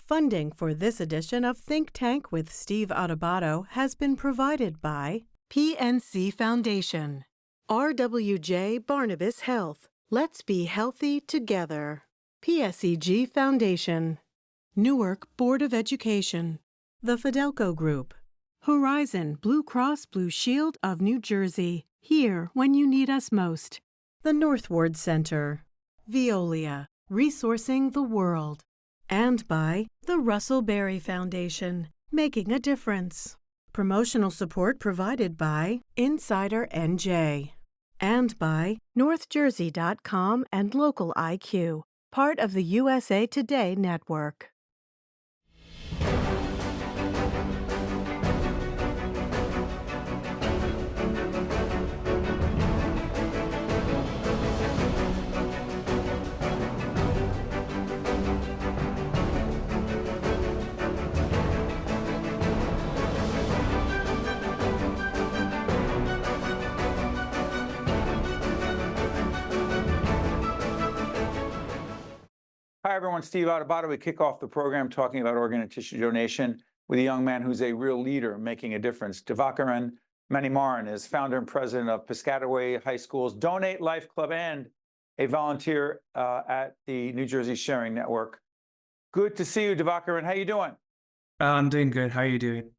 Funding for this edition of Think Tank with Steve Adubato has been provided by PNC Foundation, RWJ Barnabas Health, Let's Be Healthy Together, PSEG Foundation, Newark Board of Education, the Fidelco Group, Horizon Blue Cross Blue Shield of New Jersey, here when you need us most, the Northward Center, Veolia, resourcing the world, and by the Russell Berry Foundation, making a difference. Promotional support provided by Insider NJ, and by NorthJersey.com and Local IQ, part of the USA Today network. Hi, everyone. Steve Adubato. We kick off the program talking about organ and tissue donation with a young man who's a real leader making a difference. Divakaran Manimaran is founder and president of Piscataway High School's Donate Life Club and a volunteer at the New Jersey Sharing Network. Good to see you, Divakaran. How you doing? I'm doing good. How are you doing?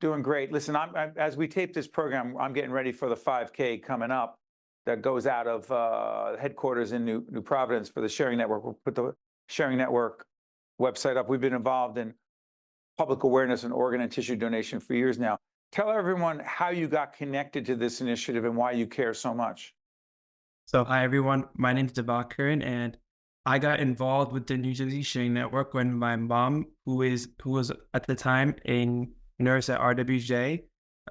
Doing great. Listen, as we tape this program, I'm getting ready for the 5K coming up that goes out of headquarters in New Providence for the Sharing Network. We'll put the Sharing Network website up. We've been involved in public awareness and organ and tissue donation for years now. Tell everyone how you got connected to this initiative and why you care so much. So, hi everyone. My name is Divakaran, and I got involved with the New Jersey Sharing Network when my mom, who was at the time a nurse at RWJ,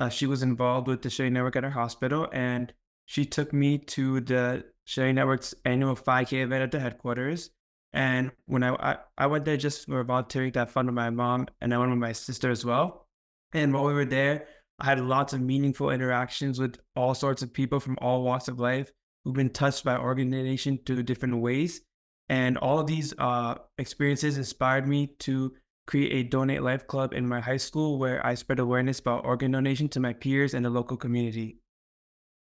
she was involved with the Sharing Network at her hospital, and she took me to the Sharing Network's annual 5K event at the headquarters. And when I went there just for volunteering to have fun with my mom, and I went with my sister as well. And while we were there, I had lots of meaningful interactions with all sorts of people from all walks of life who've been touched by organ donation through different ways. And all of these experiences inspired me to create a Donate Life Club in my high school, where I spread awareness about organ donation to my peers and the local community.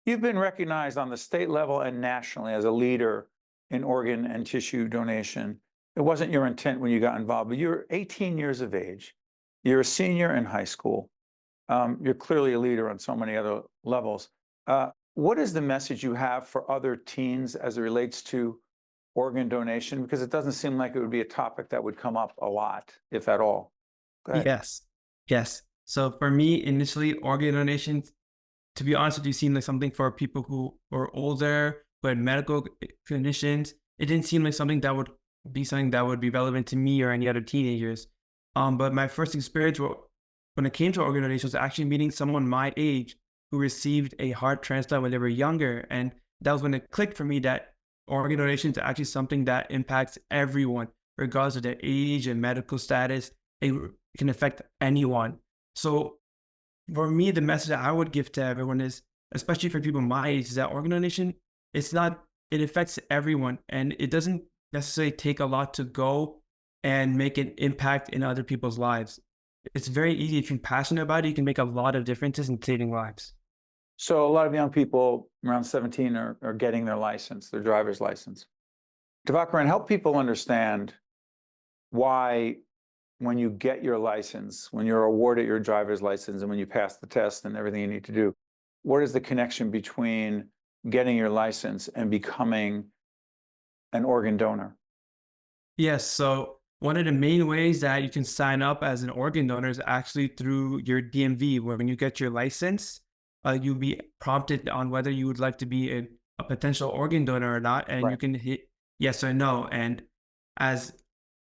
You've been recognized on the state level and nationally as a leader in organ and tissue donation. It wasn't your intent when you got involved, but you're 18 years of age. You're a senior in high school. You're clearly a leader on so many other levels. What is the message you have for other teens as it relates to organ donation? Because it doesn't seem like it would be a topic that would come up a lot, if at all. Go ahead. Yes. So for me, initially, organ donation, to be honest with you, seemed like something for people who are older, who had medical conditions. It didn't seem like something that would be relevant to me or any other teenagers. But my first experience when it came to organ donation was actually meeting someone my age who received a heart transplant when they were younger. And that was when it clicked for me that organ donation is actually something that impacts everyone, regardless of their age and medical status. It can affect anyone. So for me, the message that I would give to everyone is, especially for people my age, is that organ donation, it affects everyone, and it doesn't necessarily take a lot to go and make an impact in other people's lives. It's very easy. If you're passionate about it, you can make a lot of differences in saving lives. So a lot of young people around 17 are getting their license, their driver's license. Divakaran, help people understand why, when you get your license, when you're awarded your driver's license, and when you pass the test and everything you need to do, what is the connection between getting your license and becoming an organ donor? Yes. So one of the main ways that you can sign up as an organ donor is actually through your DMV, where when you get your license, you'll be prompted on whether you would like to be a potential organ donor or not. And You can hit yes or no. And as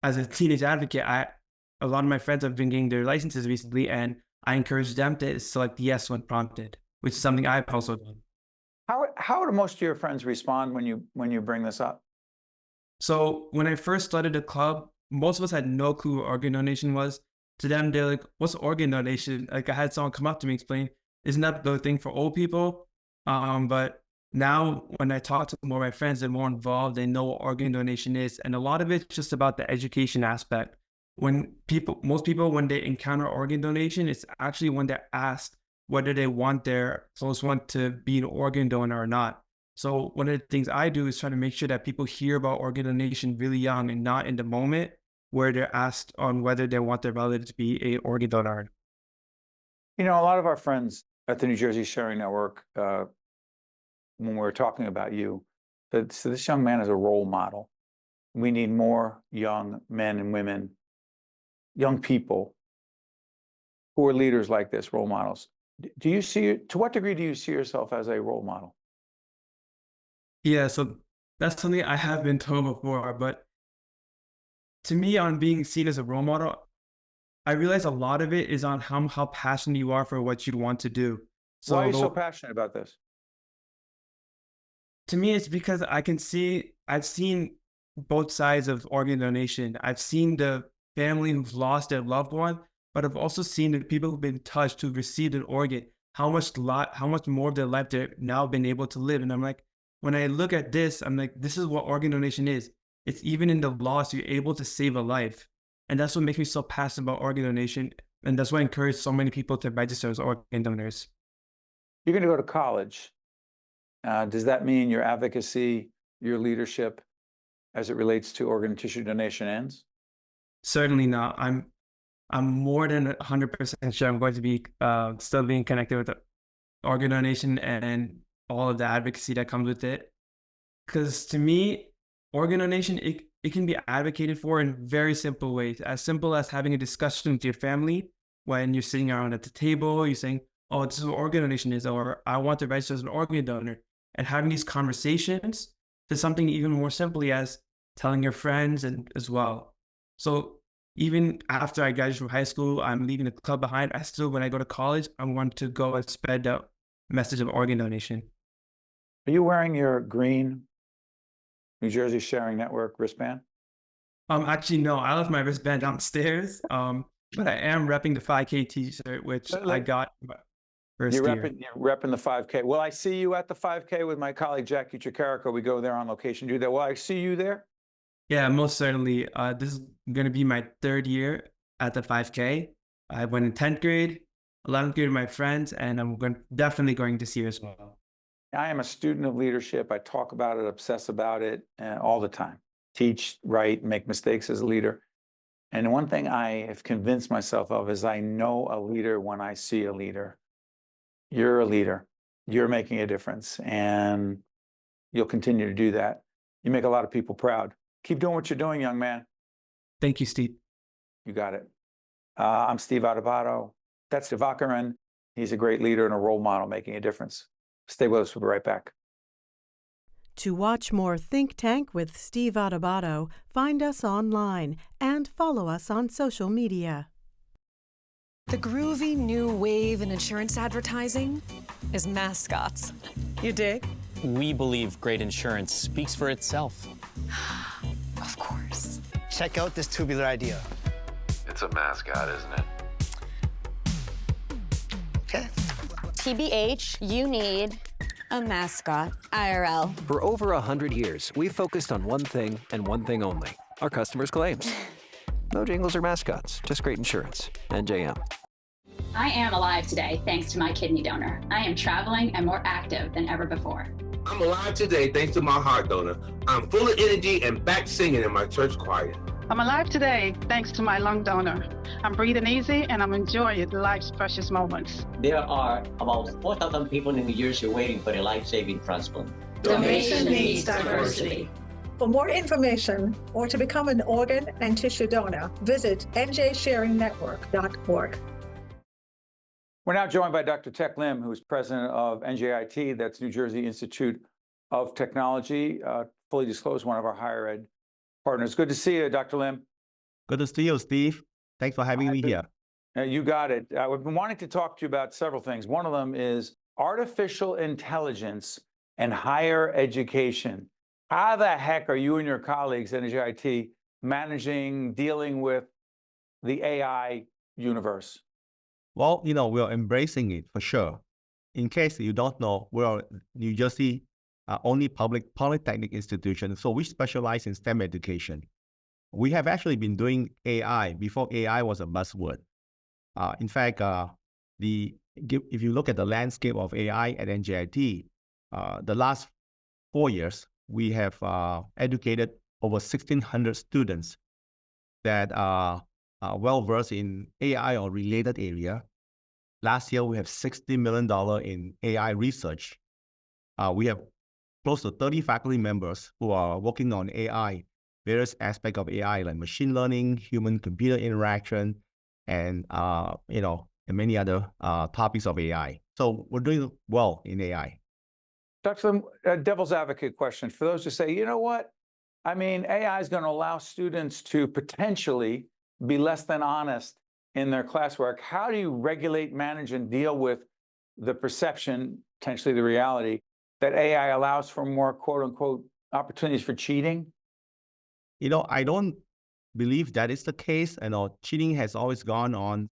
a teenage advocate, a lot of my friends have been getting their licenses recently, and I encourage them to select yes when prompted, which is something I've also done. How do most of your friends respond when you bring this up? So when I first started the club, most of us had no clue what organ donation was. To them, they're like, "What's organ donation?" Like, I had someone come up to me and explain, "Isn't that the thing for old people?" But now when I talk to more of my friends, they're more involved. They know what organ donation is, and a lot of it's just about the education aspect. most people, when they encounter organ donation, it's actually when they're asked whether they want their close one to be an organ donor or not. So one of the things I do is try to make sure that people hear about organ donation really young and not in the moment where they're asked on whether they want their relative to be an organ donor. You know, a lot of our friends at the New Jersey Sharing Network, when we were talking about you, said, so this young man is a role model. We need more young men and women, young people who are leaders like this, role models. Do you see, to what degree do you see yourself as a role model? Yeah, so that's something I have been told before, but to me, on being seen as a role model, I realize a lot of it is on how passionate you are for what you want to do. So why are you so passionate about this? To me, it's because I've seen both sides of organ donation. I've seen the family who've lost their loved one, but I've also seen the people who've been touched, who've received an organ, how much more of their life they've now been able to live. And I'm like, when I look at this, I'm like, this is what organ donation is. It's even in the loss, you're able to save a life. And that's what makes me so passionate about organ donation. And that's what I encourage so many people to register as organ donors. You're going to go to college. Does that mean your advocacy, your leadership as it relates to organ and tissue donation ends? Certainly not. I'm more than 100% sure I'm going to be still being connected with the organ donation and all of the advocacy that comes with it. Because to me, organ donation, it can be advocated for in very simple ways, as simple as having a discussion with your family when you're sitting around at the table, you're saying, oh, this is what organ donation is, or I want to register as an organ donor. And having these conversations to something even more simply as telling your friends and as well. So even after I graduated from high school, I'm leaving the club behind. I still, when I go to college, I want to go and spread the message of organ donation. Are you wearing your green New Jersey Sharing Network wristband? Actually, no, I left my wristband downstairs. But I am repping the 5K t-shirt, which I got first year. You're repping the 5K. Will I see you at the 5K with my colleague, Jackie Chicarico? We go there on location, do that. Will I see you there? Yeah, most certainly. This is going to be my third year at the 5K. I went in 10th grade, 11th grade with my friends, and I'm definitely going to see you as well. I am a student of leadership. I talk about it, obsess about it all the time. Teach, write, make mistakes as a leader. And one thing I have convinced myself of is I know a leader when I see a leader. You're a leader. You're making a difference, and you'll continue to do that. You make a lot of people proud. Keep doing what you're doing, young man. Thank you, Steve. You got it. I'm Steve Adubato. That's Divakaran. He's a great leader and a role model making a difference. Stay with us. We'll be right back. To watch more Think Tank with Steve Adubato, find us online and follow us on social media. The groovy new wave in insurance advertising is mascots. You dig? We believe great insurance speaks for itself. Of course. Check out this tubular idea. It's a mascot, isn't it? Okay. TBH, you need a mascot, IRL. For over 100 years, we've focused on one thing and one thing only, our customers' claims. No jingles or mascots, just great insurance. NJM. I am alive today thanks to my kidney donor. I am traveling and more active than ever before. I'm alive today thanks to my heart donor. I'm full of energy and back singing in my church choir. I'm alive today thanks to my lung donor. I'm breathing easy and I'm enjoying life's precious moments. There are about 4,000 people in New Jersey waiting for a life-saving transplant. Donation needs diversity. For more information or to become an organ and tissue donor, visit njsharingnetwork.org. We're now joined by Dr. Teik Lim, who's president of NJIT, that's New Jersey Institute of Technology, fully disclosed, one of our higher ed partners. Good to see you, Dr. Lim. Good to see you, Steve. Thanks for having me here. You got it. I've been wanting to talk to you about several things. One of them is artificial intelligence and higher education. How the heck are you and your colleagues at NJIT dealing with the AI universe? Well, we're embracing it for sure. In case you don't know, we're New Jersey only public polytechnic institution, so we specialize in STEM education. we have actually been doing AI before AI was a buzzword. In fact, if you look at the landscape of AI at NJIT, the last 4 years, we have educated over 1,600 students that are well-versed in AI or related area. Last year, we have $60 million in AI research. We have close to 30 faculty members who are working on AI, various aspects of AI like machine learning, human-computer interaction, and and many other topics of AI. So we're doing well in AI. Dr. Lim, devil's advocate question. For those who say, you know what? I mean, AI is going to allow students to potentially be less than honest in their classwork. How do you regulate, manage, and deal with the perception, potentially the reality, that AI allows for more quote unquote opportunities for cheating? I don't believe that is the case. Cheating has always gone on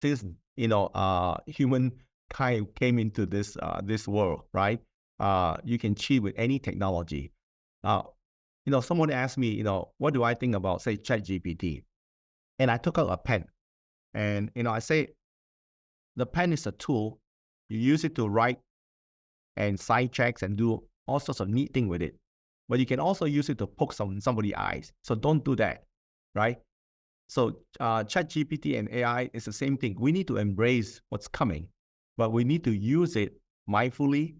since humankind came into this world, right? You can cheat with any technology. Someone asked me, what do I think about, say, ChatGPT? And I took out a pen, and I say, the pen is a tool. You use it to write and side checks and do all sorts of neat things with it. But you can also use it to poke somebody's eyes. So don't do that, right? So ChatGPT and AI is the same thing. We need to embrace what's coming, but we need to use it mindfully,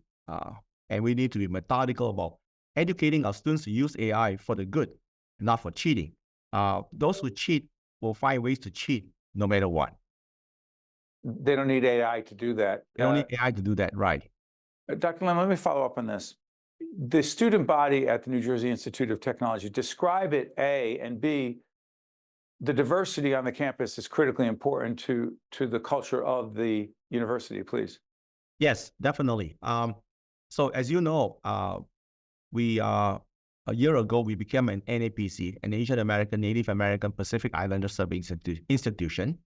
and we need to be methodical about educating our students to use AI for the good, not for cheating. Those who cheat will find ways to cheat no matter what. They don't need AI to do that. They don't need AI to do that, right? Dr. Lim, let me follow up on this. The student body at the New Jersey Institute of Technology, describe it, A, and B, the diversity on the campus is critically important to the culture of the university, please. Yes, definitely. So as you know, a year ago, we became an NAPC, an Asian American, Native American, Pacific Islander Serving Institution.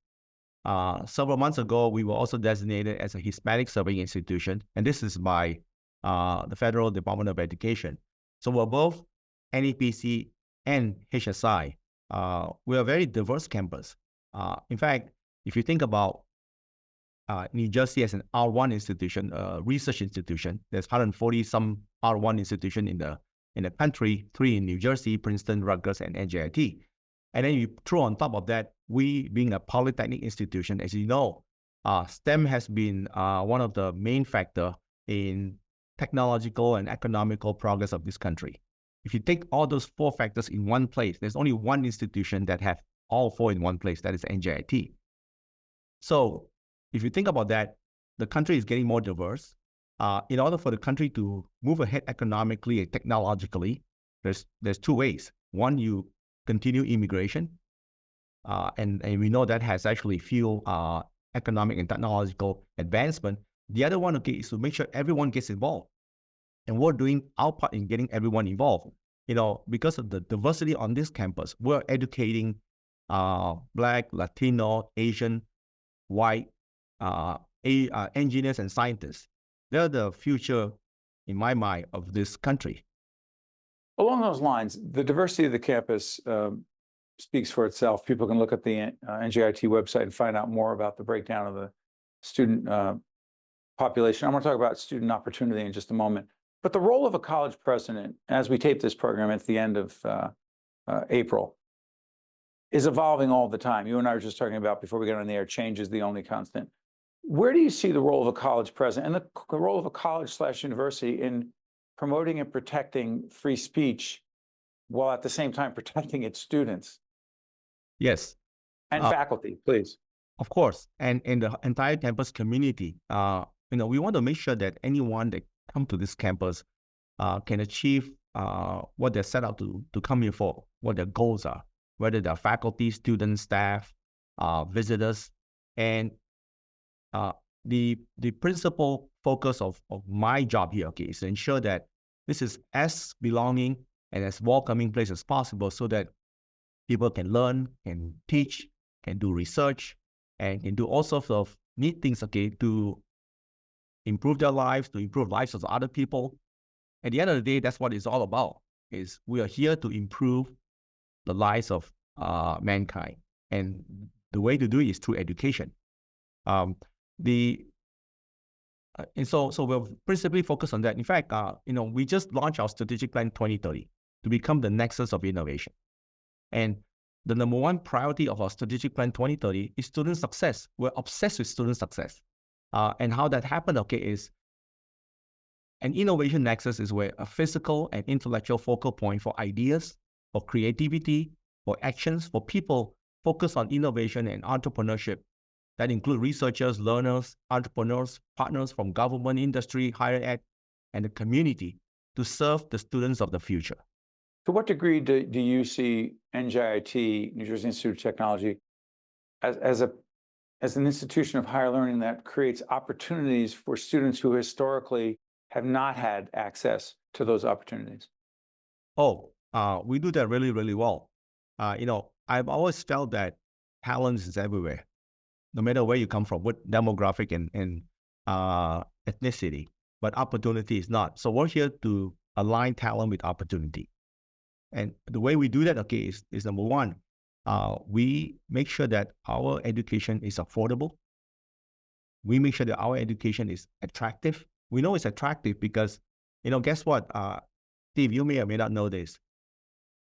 Several months ago, we were also designated as a Hispanic Serving Institution, and this is by the Federal Department of Education. So we're both NAPC and HSI. We're a very diverse campus. In fact, if you think about New Jersey as an R1 institution, research institution, there's 140 some R1 institution in the country, 3 in New Jersey, Princeton, Rutgers, and NJIT. And then you throw on top of that, we being a polytechnic institution, as you know, STEM has been one of the main factor in technological and economical progress of this country. If you take all those 4 factors in one place, there's only one institution that have all 4 in one place, that is NJIT. So if you think about that, the country is getting more diverse. In order for the country to move ahead economically and technologically, there's 2 ways. One, you continue immigration, and we know that has actually fueled economic and technological advancement. The other one, is to make sure everyone gets involved. And we're doing our part in getting everyone involved. Because of the diversity on this campus, we're educating Black, Latino, Asian, white engineers and scientists. They're the future, in my mind, of this country. Along those lines, the diversity of the campus speaks for itself. People can look at the NJIT website and find out more about the breakdown of the student population. I'm going to talk about student opportunity in just a moment. But the role of a college president, as we tape this program at the end of April, is evolving all the time. You and I were just talking about before we got on the air, change is the only constant. Where do you see the role of a college president and the role of a college/university in promoting and protecting free speech while at the same time protecting its students? Yes. And faculty, please. Of course. And in the entire campus community, we want to make sure that anyone that come to this campus can achieve what they're set out to come here for, what their goals are, whether they're faculty, students, staff, visitors. And the principal focus of my job here, is to ensure that this is as belonging and as welcoming place as possible so that people can learn, can teach, can do research, and can do all sorts of neat things, to improve their lives, to improve lives of other people. At the end of the day, that's what it's all about, is we are here to improve the lives of mankind. And the way to do it is through education. And so we're principally focused on that. In fact, we just launched our strategic plan 2030 to become the nexus of innovation. And the number one priority of our strategic plan 2030 is student success. We're obsessed with student success. And how that happened, is an innovation nexus is where a physical and intellectual focal point for ideas, for creativity, for actions, for people focused on innovation and entrepreneurship that include researchers, learners, entrepreneurs, partners from government, industry, higher ed, and the community to serve the students of the future. To what degree do you see NJIT, New Jersey Institute of Technology, as an institution of higher learning that creates opportunities for students who historically have not had access to those opportunities? We do that really, really well. I've always felt that talent is everywhere, no matter where you come from, what demographic and ethnicity, but opportunity is not. So we're here to align talent with opportunity. And the way we do that, is number one, we make sure that our education is affordable. We make sure that our education is attractive. We know it's attractive because, guess what? Steve, you may or may not know this.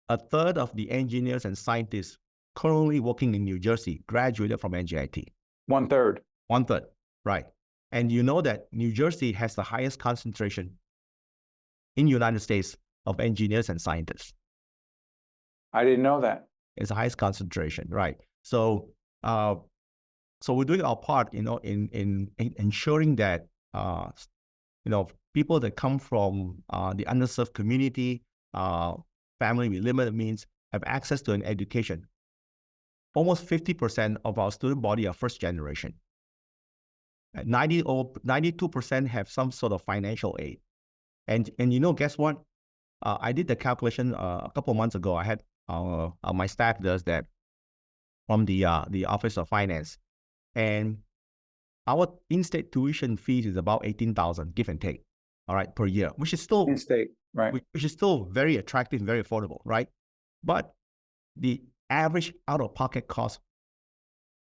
A third of the engineers and scientists currently working in New Jersey graduated from NJIT. 1/3. 1/3, right. And you know that New Jersey has the highest concentration in the United States of engineers and scientists. I didn't know that. It's the highest concentration, right? So, we're doing our part, in ensuring that, people that come from the underserved community, family with limited means, have access to an education. Almost 50% of our student body are first generation. 92% have some sort of financial aid. And guess what? I did the calculation a couple of months ago. I had my staff does that from the Office of Finance, and our in-state tuition fees is about $18,000, give and take, all right, per year, which is still in-state, right? Which is still very attractive, very affordable, right? But the average out-of-pocket cost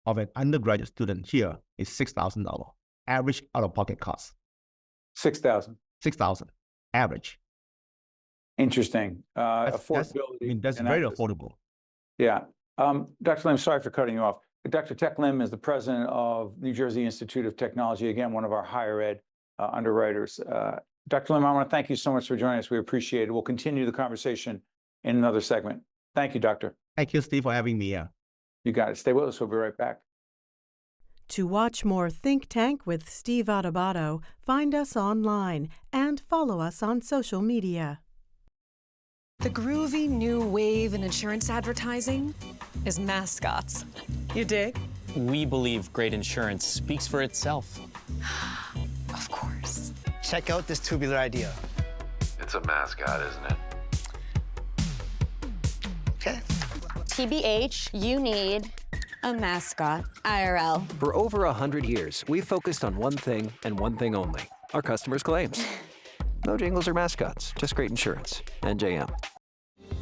of an undergraduate student here is $6,000. Average out-of-pocket cost. $6,000. $6,000 average. Interesting. Affordability. That's very affordable. Yeah. Dr. Lim, sorry for cutting you off. Dr. Teik Lim is the president of New Jersey Institute of Technology, again, one of our higher ed underwriters. Dr. Lim, I want to thank you so much for joining us. We appreciate it. We'll continue the conversation in another segment. Thank you, Doctor. Thank you, Steve, for having me here. You got it. Stay with us. We'll be right back. To watch more Think Tank with Steve Adubato, find us online and follow us on social media. The groovy new wave in insurance advertising is mascots. You dig? We believe great insurance speaks for itself. Of course. Check out this tubular idea. It's a mascot, isn't it? Okay. TBH, you need a mascot, IRL. For over 100 years, we've focused on one thing and one thing only, our customers' claims. No jingles or mascots, just great insurance. NJM.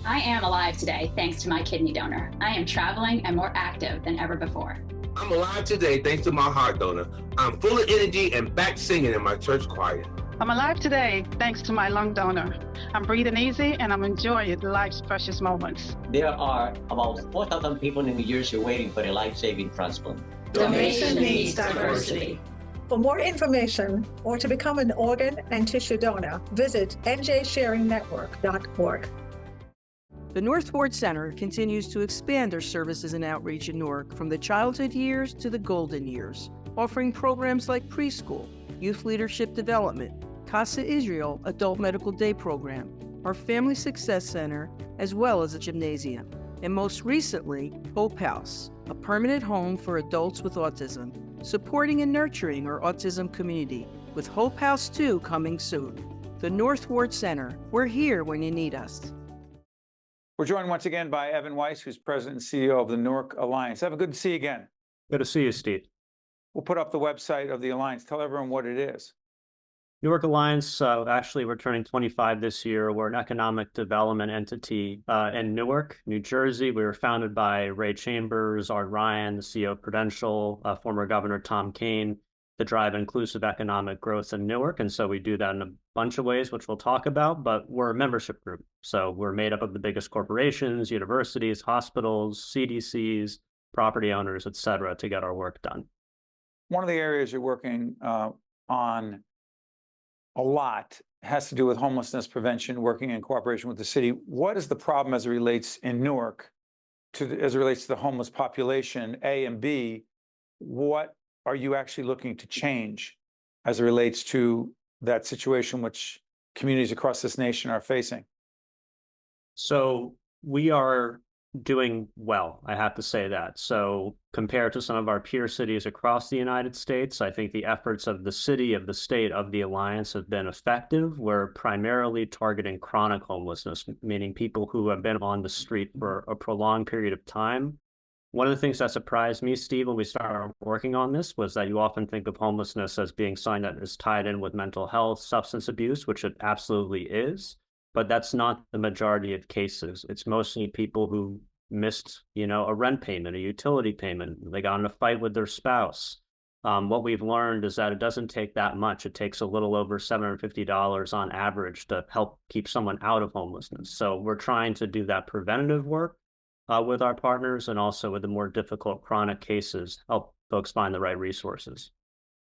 I am alive today thanks to my kidney donor. I am traveling and more active than ever before. I'm alive today thanks to my heart donor. I'm full of energy and back singing in my church choir. I'm alive today thanks to my lung donor. I'm breathing easy and I'm enjoying life's precious moments. There are about 4,000 people in New Jersey waiting for a life-saving transplant. Donation needs diversity. For more information or to become an organ and tissue donor, visit njsharingnetwork.org. The North Ward Center continues to expand their services and outreach in Newark from the childhood years to the golden years, offering programs like preschool, youth leadership development, Casa Israel Adult Medical Day Program, our Family Success Center, as well as a gymnasium, and most recently, Hope House, a permanent home for adults with autism, supporting and nurturing our autism community, with Hope House 2 coming soon. The North Ward Center, we're here when you need us. We're joined once again by Evan Weiss, who's president and CEO of the Newark Alliance. Evan, good to see you again. Good to see you, Steve. We'll put up the website of the Alliance. Tell everyone what it is. Newark Alliance, actually, we're turning 25 this year. We're an economic development entity in Newark, New Jersey. We were founded by Ray Chambers, Art Ryan, the CEO of Prudential, former Governor Tom Kean, to drive inclusive economic growth in Newark. And so we do that in a bunch of ways, which we'll talk about, but we're a membership group. So we're made up of the biggest corporations, universities, hospitals, CDCs, property owners, et cetera, to get our work done. One of the areas you're working on a lot has to do with homelessness prevention, working in cooperation with the city. What is the problem as it relates in Newark as it relates to the homeless population, A, and B, what are you actually looking to change as it relates to that situation which communities across this nation are facing? So we are doing well, I have to say that. So compared to some of our peer cities across the United States, I think the efforts of the city, of the state, of the Alliance have been effective. We're primarily targeting chronic homelessness, meaning people who have been on the street for a prolonged period of time. One of the things that surprised me, Steve, when we started working on this was that you often think of homelessness as being something that is tied in with mental health, substance abuse, which it absolutely is. But that's not the majority of cases. It's mostly people who missed, a rent payment, a utility payment. They got in a fight with their spouse. What we've learned is that it doesn't take that much. It takes a little over $750 on average to help keep someone out of homelessness. So we're trying to do that preventative work with our partners, and also with the more difficult chronic cases, help folks find the right resources.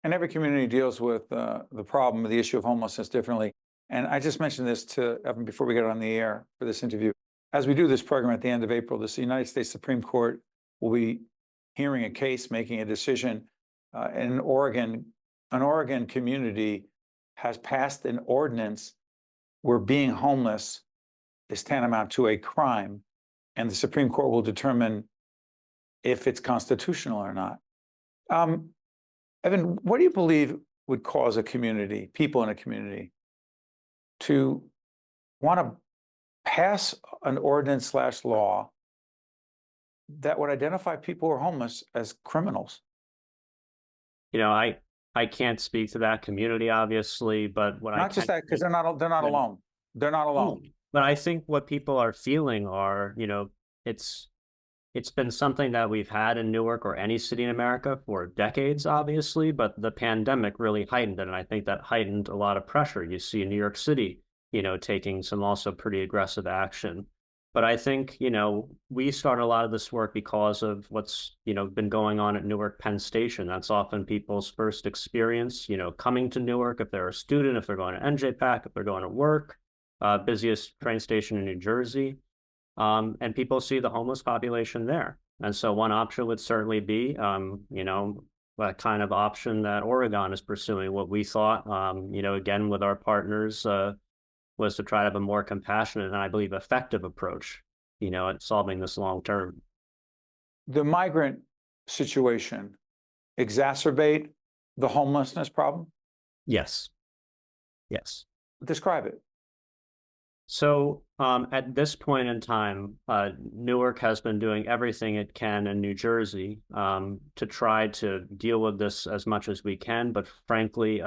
And every community deals with the problem, the issue of homelessness differently. And I just mentioned this to Evan before we get on the air for this interview. As we do this program at the end of April, the United States Supreme Court will be hearing a case, making a decision. In Oregon, an Oregon community has passed an ordinance where being homeless is tantamount to a crime, and the Supreme Court will determine if it's constitutional or not. Evan, what do you believe would cause a community, people in a community, to want to pass an ordinance/law that would identify people who are homeless as criminals? I can't speak to that community, obviously, but what not just that, because they're not alone. They're not alone. But I think what people are feeling are, it's been something that we've had in Newark or any city in America for decades, obviously, but the pandemic really heightened it. And I think that heightened a lot of pressure. You see New York City, taking some also pretty aggressive action. But I think, we started a lot of this work because of what's, been going on at Newark Penn Station. That's often people's first experience, coming to Newark, if they're a student, if they're going to NJIT, if they're going to work, busiest train station in New Jersey. And people see the homeless population there. And so one option would certainly be, that kind of option that Oregon is pursuing. What we thought, again, with our partners, was to try to have a more compassionate and, I believe, effective approach, at solving this long term. The migrant situation exacerbate the homelessness problem? Yes. Yes. Describe it. So at this point in time, Newark has been doing everything it can in New Jersey to try to deal with this as much as we can. But frankly,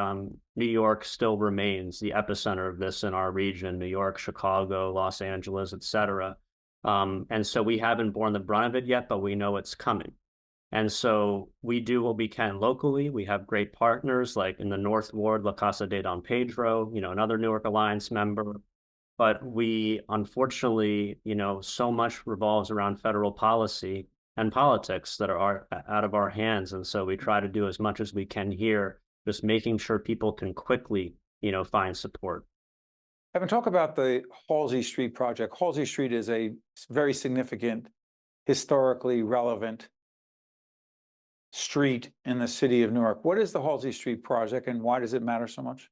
New York still remains the epicenter of this in our region, New York, Chicago, Los Angeles, et cetera. And so we haven't borne the brunt of it yet, but we know it's coming. And so we do what we can locally. We have great partners like in the North Ward, La Casa de Don Pedro, another Newark Alliance member. But we, unfortunately, so much revolves around federal policy and politics that are out of our hands. And so we try to do as much as we can here, just making sure people can quickly, find support. Evan, talk about the Halsey Street project. Halsey Street is a very significant, historically relevant street in the city of Newark. What is the Halsey Street project, and why does it matter so much?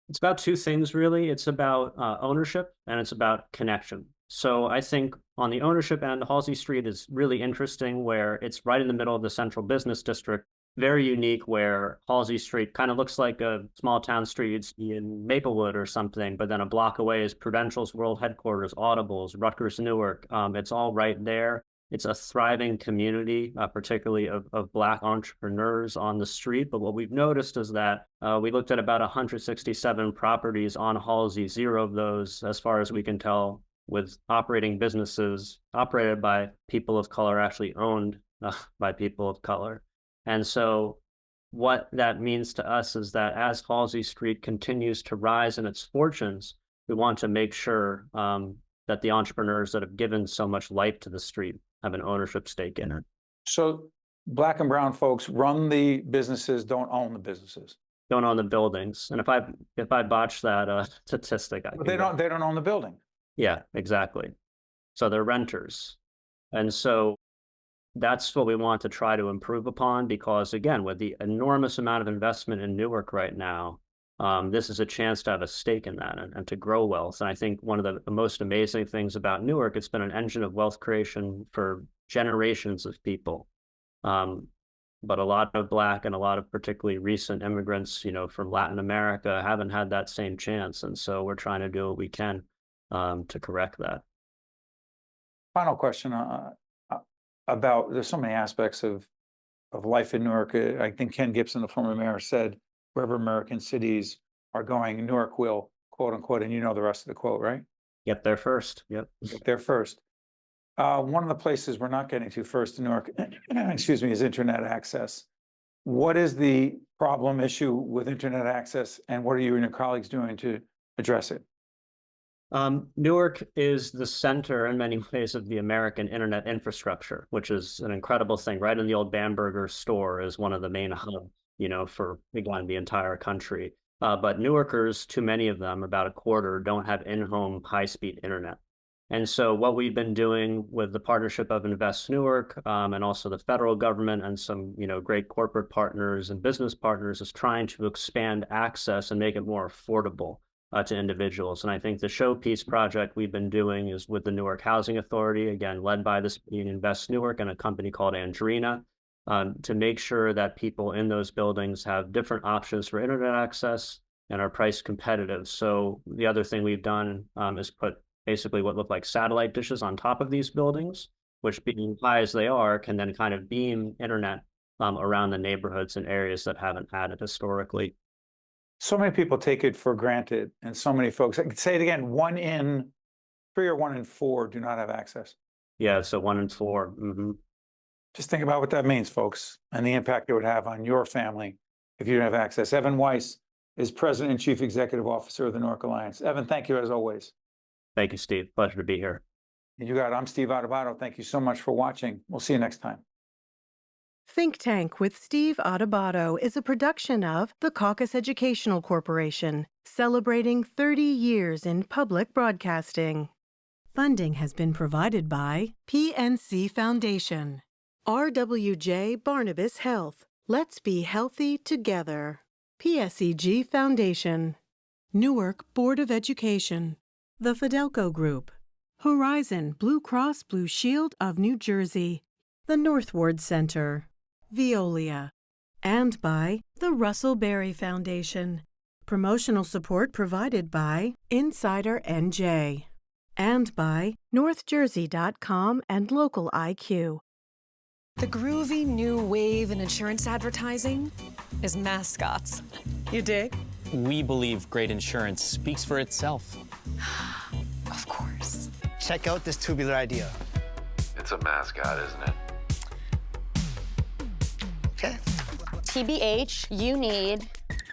It's about two things, really. It's about ownership, and it's about connection. So I think on the ownership end, Halsey Street is really interesting, where it's right in the middle of the central business district. Very unique, where Halsey Street kind of looks like a small town street in Maplewood or something, but then a block away is Prudential's world headquarters, Audibles, Rutgers Newark. It's all right there. It's a thriving community, particularly of Black entrepreneurs on the street. But what we've noticed is that we looked at about 167 properties on Halsey, 0 of those, as far as we can tell, with operating businesses operated by people of color, actually owned by people of color. And so what that means to us is that as Halsey Street continues to rise in its fortunes, we want to make sure that the entrepreneurs that have given so much life to the street have an ownership stake in it. So Black and brown folks run the businesses, don't own the businesses. Don't own the buildings. And if I botch that statistic, They don't own the building. Yeah, exactly. So they're renters. And so that's what we want to try to improve upon, because again, with the enormous amount of investment in Newark right now, this is a chance to have a stake in that and to grow wealth. And I think one of the most amazing things about Newark, it's been an engine of wealth creation for generations of people. But a lot of Black and a lot of particularly recent immigrants, from Latin America haven't had that same chance. And so we're trying to do what we can to correct that. Final question about, there's so many aspects of life in Newark. I think Ken Gibson, the former mayor, said, wherever American cities are going, Newark will, quote unquote, and you know the rest of the quote, right? Get there first. Yep. Get there first. One of the places we're not getting to first in Newark, excuse me, is internet access. What is the problem issue with internet access, and what are you and your colleagues doing to address it? Newark is the center in many ways of the American internet infrastructure, which is an incredible thing. Right in the old Bamberger store is one of the main hubs, for, again, the entire country. But Newarkers, too many of them, about a quarter, don't have in-home high-speed internet. And so what we've been doing with the partnership of Invest Newark and also the federal government and some, great corporate partners and business partners is trying to expand access and make it more affordable to individuals. And I think the showpiece project we've been doing is with the Newark Housing Authority, again, led by this Invest Newark and a company called Andrina, to make sure that people in those buildings have different options for internet access and are price competitive. So the other thing we've done is put basically what look like satellite dishes on top of these buildings, which, being high as they are, can then kind of beam internet around the neighborhoods and areas that haven't had it historically. So many people take it for granted, and so many folks, I could say it again, 1 in 3 or 1 in 4 do not have access. Yeah, so 1 in 4. Mm-hmm. Just think about what that means, folks, and the impact it would have on your family if you don't have access. Evan Weiss is President and Chief Executive Officer of the Newark Alliance. Evan, thank you as always. Thank you, Steve. Pleasure to be here. You got it. I'm Steve Adubato. Thank you so much for watching. We'll see you next time. Think Tank with Steve Adubato is a production of the Caucus Educational Corporation, celebrating 30 years in public broadcasting. Funding has been provided by PNC Foundation, RWJ Barnabas Health, Let's Be Healthy Together, PSEG Foundation, Newark Board of Education, the Fidelco Group, Horizon Blue Cross Blue Shield of New Jersey, the Northward Center, Veolia, and by the Russell Berry Foundation. Promotional support provided by Insider NJ, and by NorthJersey.com and Local IQ. The groovy new wave in insurance advertising is mascots. You dig? We believe great insurance speaks for itself. Of course. Check out this tubular idea. It's a mascot, isn't it? Okay. TBH, you need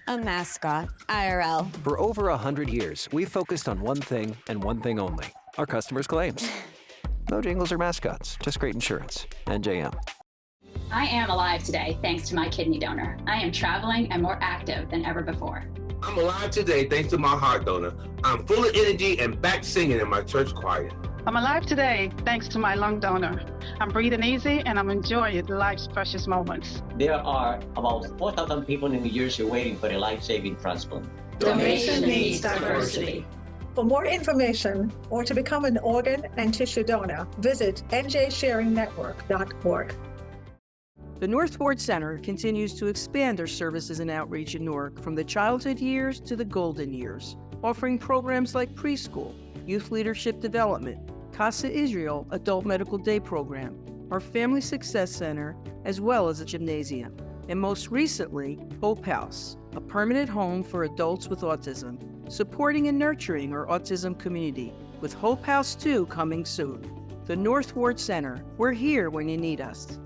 a mascot, IRL. For over 100 years, we've focused on one thing and one thing only, our customers' claims. No jingles or mascots, just great insurance. NJM. I am alive today thanks to my kidney donor. I am traveling and more active than ever before. I'm alive today thanks to my heart donor. I'm full of energy and back singing in my church choir. I'm alive today thanks to my lung donor. I'm breathing easy and I'm enjoying life's precious moments. There are about 4,000 people in New Jersey waiting for a life-saving transplant. Donation needs diversity. For more information or to become an organ and tissue donor, visit njsharingnetwork.org. The North Ward Center continues to expand their services and outreach in Newark from the childhood years to the golden years, offering programs like preschool, youth leadership development, Casa Israel Adult Medical Day Program, our Family Success Center, as well as a gymnasium. And most recently, Hope House, a permanent home for adults with autism, supporting and nurturing our autism community, with Hope House 2 coming soon. The North Ward Center, we're here when you need us.